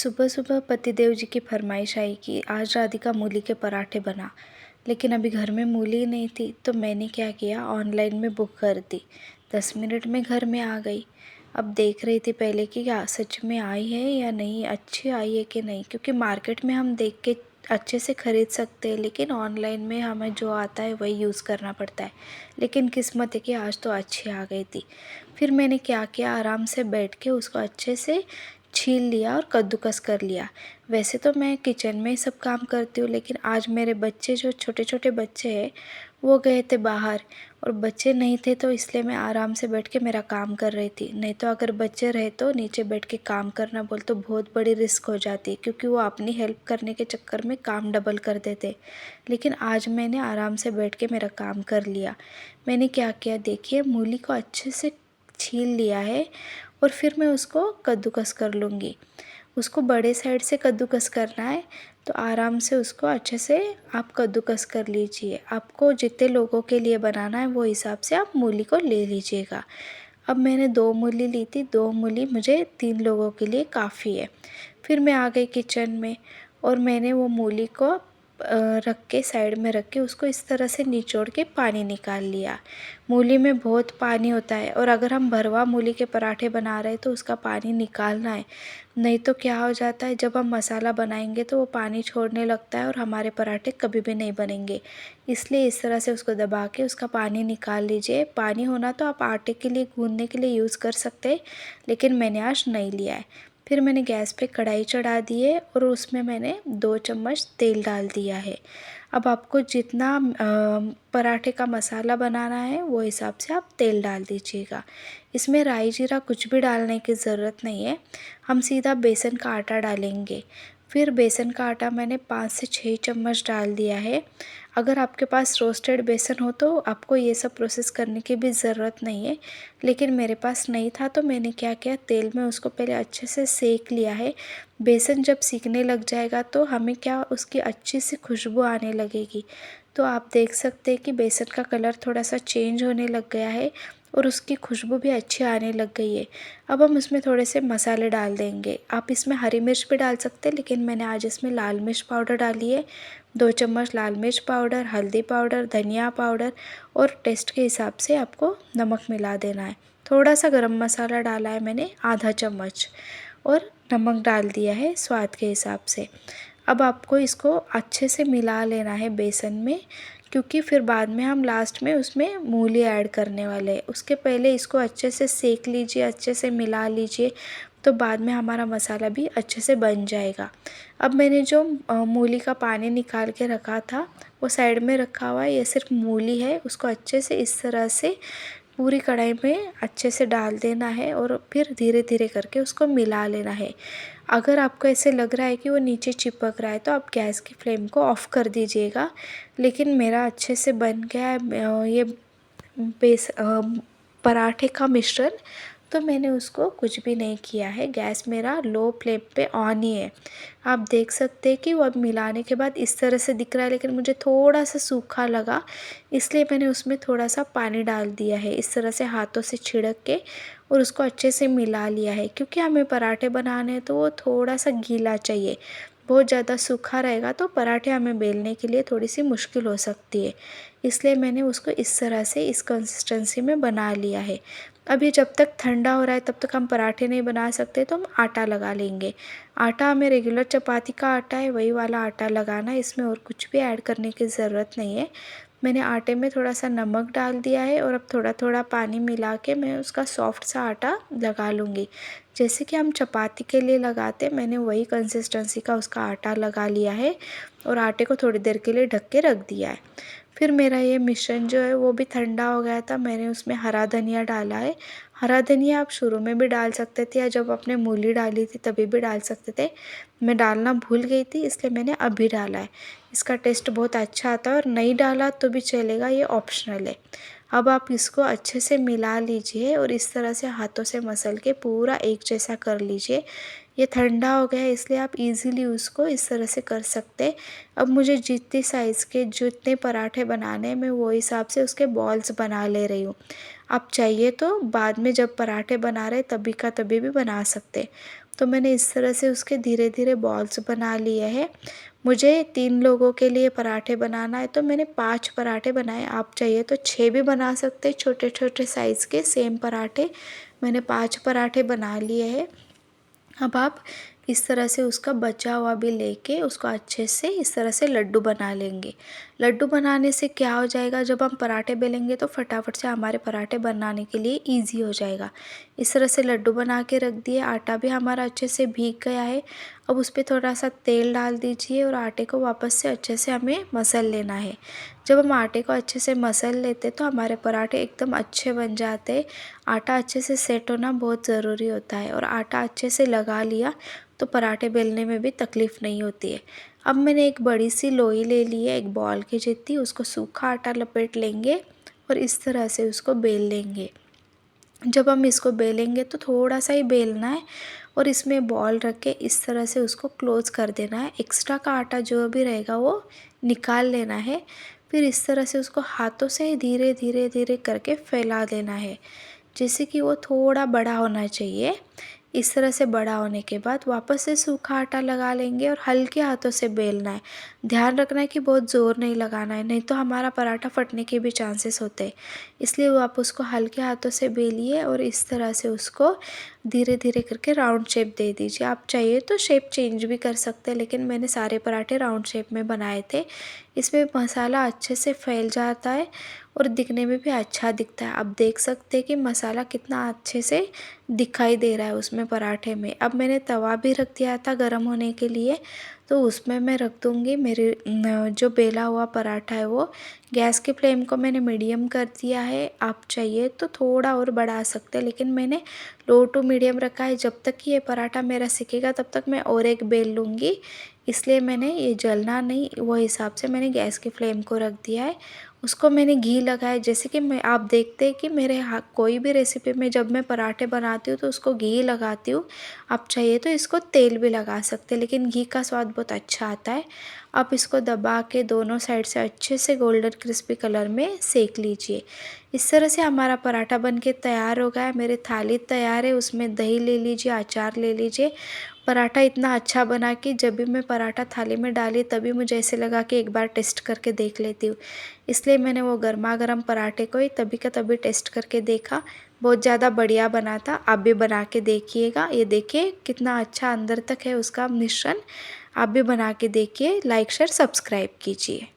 सुबह सुबह पतिदेव जी की फरमाइश आई कि आज राधिका मूली के पराठे बना। लेकिन अभी घर में मूली ही नहीं थी तो मैंने क्या किया, ऑनलाइन में बुक कर दी। 10 मिनट में घर में आ गई। अब देख रही थी पहले कि क्या सच में आई है या नहीं, अच्छी आई है कि नहीं, क्योंकि मार्केट में हम देख के अच्छे से ख़रीद सकते हैं लेकिन ऑनलाइन में हमें जो आता है वही यूज़ करना पड़ता है। लेकिन किस्मत है कि आज तो अच्छी आ गई थी। फिर मैंने क्या किया, आराम से बैठ के उसको अच्छे से छील लिया और कद्दूकस कर लिया। वैसे तो मैं किचन में ही सब काम करती हूँ लेकिन आज मेरे बच्चे, जो छोटे छोटे बच्चे हैं, वो गए थे बाहर और बच्चे नहीं थे तो इसलिए मैं आराम से बैठ के मेरा काम कर रही थी। नहीं तो अगर बच्चे रहे तो नीचे बैठ के काम करना बोल तो बहुत बड़ी रिस्क हो जाती, क्योंकि वो अपनी हेल्प करने के चक्कर में काम डबल कर देते। लेकिन आज मैंने आराम से बैठ के मेरा काम कर लिया। मैंने क्या किया, देखिए, मूली को अच्छे से छील लिया है और फिर मैं उसको कद्दूकस कर लूँगी। उसको बड़े साइड से कद्दूकस करना है तो आराम से उसको अच्छे से आप कद्दूकस कर लीजिए। आपको जितने लोगों के लिए बनाना है वो हिसाब से आप मूली को ले लीजिएगा। अब मैंने 2 मूली ली थी, 2 मूली मुझे 3 लोगों के लिए काफ़ी है। फिर मैं आ गई किचन में और मैंने वो मूली को रख के साइड में रख के उसको इस तरह से निचोड़ के पानी निकाल लिया। मूली में बहुत पानी होता है और अगर हम भरवा मूली के पराठे बना रहे हैं तो उसका पानी निकालना है। नहीं तो क्या हो जाता है, जब हम मसाला बनाएंगे तो वो पानी छोड़ने लगता है और हमारे पराठे कभी भी नहीं बनेंगे। इसलिए इस तरह से उसको दबा के उसका पानी निकाल लीजिए। पानी होना तो आप आटे के लिए गूँथने के लिए यूज़ कर सकते हैं, लेकिन मैंने आज नहीं लिया है। फिर मैंने गैस पे कढ़ाई चढ़ा दी है और उसमें मैंने 2 चम्मच तेल डाल दिया है। अब आपको जितना पराठे का मसाला बनाना है वो हिसाब से आप तेल डाल दीजिएगा। इसमें राई जीरा कुछ भी डालने की ज़रूरत नहीं है। हम सीधा बेसन का आटा डालेंगे। फिर बेसन का आटा मैंने 5 से 6 चम्मच डाल दिया है। अगर आपके पास रोस्टेड बेसन हो तो आपको ये सब प्रोसेस करने की भी ज़रूरत नहीं है, लेकिन मेरे पास नहीं था तो मैंने क्या किया, तेल में उसको पहले अच्छे से सेक लिया है। बेसन जब सीखने लग जाएगा तो हमें क्या, उसकी अच्छी सी खुशबू आने लगेगी। तो आप देख सकते हैं कि बेसन का कलर थोड़ा सा चेंज होने लग गया है और उसकी खुशबू भी अच्छी आने लग गई है। अब हम इसमें थोड़े से मसाले डाल देंगे। आप इसमें हरी मिर्च भी डाल सकते हैं लेकिन मैंने आज इसमें लाल मिर्च पाउडर डाली है। 2 चम्मच लाल मिर्च पाउडर, हल्दी पाउडर, धनिया पाउडर और टेस्ट के हिसाब से आपको नमक मिला देना है। थोड़ा सा गरम मसाला डाला है मैंने, आधा चम्मच, और नमक डाल दिया है स्वाद के हिसाब से। अब आपको इसको अच्छे से मिला लेना है बेसन में, क्योंकि फिर बाद में हम लास्ट में उसमें मूली ऐड करने वाले हैं। उसके पहले इसको अच्छे से सेक लीजिए, अच्छे से मिला लीजिए, तो बाद में हमारा मसाला भी अच्छे से बन जाएगा। अब मैंने जो मूली का पानी निकाल के रखा था वो साइड में रखा हुआ है। ये सिर्फ मूली है, उसको अच्छे से इस तरह से पूरी कढ़ाई में अच्छे से डाल देना है और फिर धीरे धीरे करके उसको मिला लेना है। अगर आपको ऐसे लग रहा है कि वो नीचे चिपक रहा है तो आप गैस की फ्लेम को ऑफ़ कर दीजिएगा। लेकिन मेरा अच्छे से बन गया है ये पराठे का मिश्रण, तो मैंने उसको कुछ भी नहीं किया है। गैस मेरा लो फ्लेम पे ऑन ही है। आप देख सकते हैं कि वो अब मिलाने के बाद इस तरह से दिख रहा है, लेकिन मुझे थोड़ा सा सूखा लगा, इसलिए मैंने उसमें थोड़ा सा पानी डाल दिया है। इस तरह से हाथों से छिड़क के और उसको अच्छे से मिला लिया है, क्योंकि हमें पराठे बनाने हैं तो वो थोड़ा सा गीला चाहिए। बहुत ज़्यादा सूखा रहेगा तो पराठे हमें बेलने के लिए थोड़ी सी मुश्किल हो सकती है। इसलिए मैंने उसको इस तरह से इस कंसिस्टेंसी में बना लिया है। अब ये जब तक ठंडा हो रहा है तब तक हम पराठे नहीं बना सकते, तो हम आटा लगा लेंगे। आटा हमें रेगुलर चपाती का आटा है वही वाला आटा लगाना है, इसमें और कुछ भी ऐड करने की ज़रूरत नहीं है। मैंने आटे में थोड़ा सा नमक डाल दिया है और अब थोड़ा थोड़ा पानी मिला के मैं उसका सॉफ्ट सा आटा लगा लूँगी। जैसे कि हम चपाती के लिए लगाते, मैंने वही कंसिस्टेंसी का उसका आटा लगा लिया है और आटे को थोड़ी देर के लिए ढक के रख दिया है। फिर मेरा ये मिश्रण जो है वो भी ठंडा हो गया था। मैंने उसमें हरा धनिया डाला है। हरा धनिया आप शुरू में भी डाल सकते थे या जब आपने मूली डाली थी तभी भी डाल सकते थे। मैं डालना भूल गई थी इसलिए मैंने अभी डाला है। इसका टेस्ट बहुत अच्छा आता है, और नहीं डाला तो भी चलेगा, ये ऑप्शनल है। अब आप इसको अच्छे से मिला लीजिए और इस तरह से हाथों से मसल के पूरा एक जैसा कर लीजिए। ये ठंडा हो गया है इसलिए आप इजीली उसको इस तरह से कर सकते हैं। अब मुझे जितनी साइज़ के जितने पराठे बनाने हैं मैं वो हिसाब से उसके बॉल्स बना ले रही हूँ। आप चाहिए तो बाद में जब पराठे बना रहे तभी का तभी भी बना सकते हैं। तो मैंने इस तरह से उसके धीरे धीरे बॉल्स बना लिए हैं। मुझे 3 लोगों के लिए पराठे बनाना है तो मैंने 5 पराठे बनाए। आप चाहिए तो 6 भी बना सकते हैं, छोटे-छोटे साइज़ के सेम पराठे। मैंने 5 पराठे बना लिए हैं। अब आप इस तरह से उसका बचा हुआ भी लेके उसको अच्छे से इस तरह से लड्डू बना लेंगे। लड्डू बनाने से क्या हो जाएगा, जब हम पराठे बेलेंगे तो फटाफट से हमारे पराठे बनाने के लिए ईज़ी हो जाएगा। इस तरह से लड्डू बना के रख दिए। आटा भी हमारा अच्छे से भीग गया है। अब उस पे थोड़ा सा तेल डाल दीजिए और आटे को वापस से अच्छे से हमें मसल लेना है। जब हम आटे को अच्छे से मसल लेते तो हमारे पराठे एकदम अच्छे बन जाते हैं। आटा अच्छे से सेट होना बहुत ज़रूरी होता है और आटा अच्छे से लगा लिया तो पराठे बेलने में भी तकलीफ़ नहीं होती है। अब मैंने एक बड़ी सी लोई ले ली है, एक बॉल की जितनी, उसको सूखा आटा लपेट लेंगे और इस तरह से उसको बेल लेंगे। जब हम इसको बेलेंगे तो थोड़ा सा ही बेलना है और इसमें बॉल रख के इस तरह से उसको क्लोज़ कर देना है। एक्स्ट्रा का आटा जो भी रहेगा वो निकाल लेना है। फिर इस तरह से उसको हाथों से धीरे धीरे धीरे करके फैला देना है, जैसे कि वो थोड़ा बड़ा होना चाहिए। इस तरह से बड़ा होने के बाद वापस से सूखा आटा लगा लेंगे और हल्के हाथों से बेलना है। ध्यान रखना है कि बहुत ज़ोर नहीं लगाना है, नहीं तो हमारा पराठा फटने के भी चांसेस होते हैं। इसलिए वो आप उसको हल्के हाथों से बेलिए और इस तरह से उसको धीरे धीरे करके राउंड शेप दे दीजिए। आप चाहिए तो शेप चेंज भी कर सकते हैं, लेकिन मैंने सारे पराठे राउंड शेप में बनाए थे। इसमें मसाला अच्छे से फैल जाता है और दिखने में भी अच्छा दिखता है। आप देख सकते हैं कि मसाला कितना अच्छे से दिखाई दे रहा है उसमें पराठे में। अब मैंने तवा भी रख दिया था गरम होने के लिए, तो उसमें मैं रख दूँगी मेरे जो बेला हुआ पराठा है वो। गैस की फ्लेम को मैंने मीडियम कर दिया है। आप चाहिए तो थोड़ा और बढ़ा सकते हैं, लेकिन मैंने लो टू मीडियम रखा है। जब तक कि ये पराठा मेरा सिकेगा तब तक मैं और एक बेल लूँगी, इसलिए मैंने ये जलना नहीं वो हिसाब से मैंने गैस की फ्लेम को रख दिया है। उसको मैंने घी लगाया, जैसे कि मैं आप देखते हैं कि मेरे कोई भी रेसिपी में जब मैं पराठे बनाती हूँ तो उसको घी लगाती हूँ। आप चाहिए तो इसको तेल भी लगा सकते हैं, लेकिन घी का स्वाद बहुत अच्छा आता है। आप इसको दबा के दोनों साइड से अच्छे से गोल्डन क्रिस्पी कलर में सेक लीजिए। इस तरह से हमारा पराठा बन के तैयार हो गया है। मेरी थाली तैयार है, उसमें दही ले लीजिए, अचार ले लीजिए। पराठा इतना अच्छा बना कि जब भी मैं पराठा थाली में डाली तभी मुझे ऐसे लगा कि एक बार टेस्ट करके देख लेती हूँ। इसलिए मैंने वो गर्मा गर्म पराठे को ही तभी का तभी टेस्ट करके देखा। बहुत ज़्यादा बढ़िया बना था। आप भी बना के देखिएगा। ये देखिए कितना अच्छा अंदर तक है उसका मिश्रण। आप भी बना के देखिए। लाइक शेयर सब्सक्राइब कीजिए।